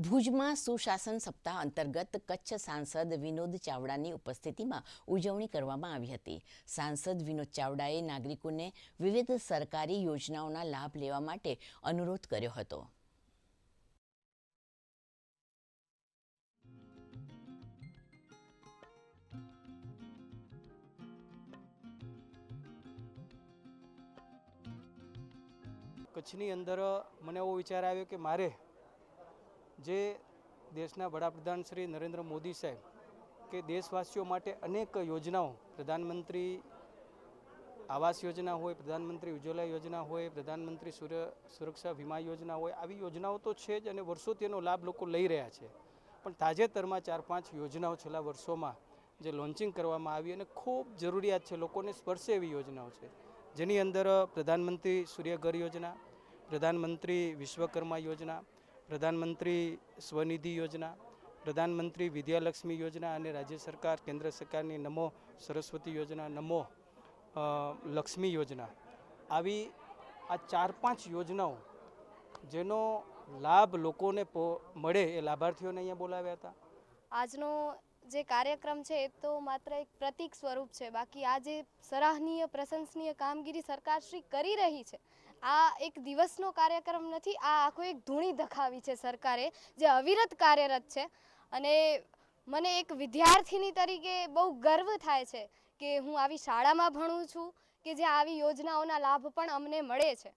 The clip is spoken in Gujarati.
ભુજમાં સુશાસન સપ્તાહ અંતર્ગત કચ્છ સાંસદ વિનોદ ચાવડાની ઉપસ્થિતિમાં ઉજવણી કરવામાં આવી હતી। સાંસદ વિનોદ ચાવડાએ નાગરિકોને વિવિધ સરકારી યોજનાઓના લાભ લેવા માટે અનુરોધ કર્યો હતો। કચ્છની અંદર મને એવો વિચાર આવ્યો કે મારે જે દેશના વડાપ્રધાન શ્રી નરેન્દ્ર મોદી સાહેબ કે દેશવાસીઓ માટે અનેક યોજનાઓ, પ્રધાનમંત્રી આવાસ યોજના હોય, પ્રધાનમંત્રી ઉજ્જવલા યોજના હોય, પ્રધાનમંત્રી સુરક્ષા વીમા યોજના હોય, આવી યોજનાઓ તો છે જ અને વર્ષોથી એનો લાભ લોકો લઈ રહ્યા છે। પણ તાજેતરમાં 4-5 યોજનાઓ છેલ્લા વર્ષોમાં જે લોન્ચિંગ કરવામાં આવી અને ખૂબ જરૂરિયાત છે, લોકોને સ્પર્શે એવી યોજનાઓ છે, જેની અંદર પ્રધાનમંત્રી સૂર્યઘર યોજના, પ્રધાનમંત્રી વિશ્વકર્મા યોજના, પ્રધાનમંત્રી સ્વનિધિ યોજના, પ્રધાનમંત્રી વિદ્યાલક્ષ્મી યોજના અને રાજ્ય સરકાર કેન્દ્ર સરકારની નમો સરસ્વતી યોજના, નમો લક્ષ્મી યોજના, આવી આ 4-5 યોજનાઓ જેનો લાભ લોકોને મળે એ લાભાર્થીઓને અહીંયા બોલાવ્યા હતા। આજનો જે કાર્યક્રમ છે એ તો માત્ર એક પ્રતીક સ્વરૂપ છે, બાકી આ જે સરાહનીય પ્રશંસનીય કામગીરી સરકારશ્રી કરી રહી છે, આ એક દિવસનો કાર્યક્રમ નથી, આ આખો એક ધૂણી ધખાવી છે સરકારે, જે અવિરત કાર્યરત છે। અને મને એક વિદ્યાર્થીની તરીકે બહુ ગર્વ થાય છે કે હું આવી શાળામાં ભણું છું કે જે આવી યોજનાઓના લાભ પણ અમને મળે છે।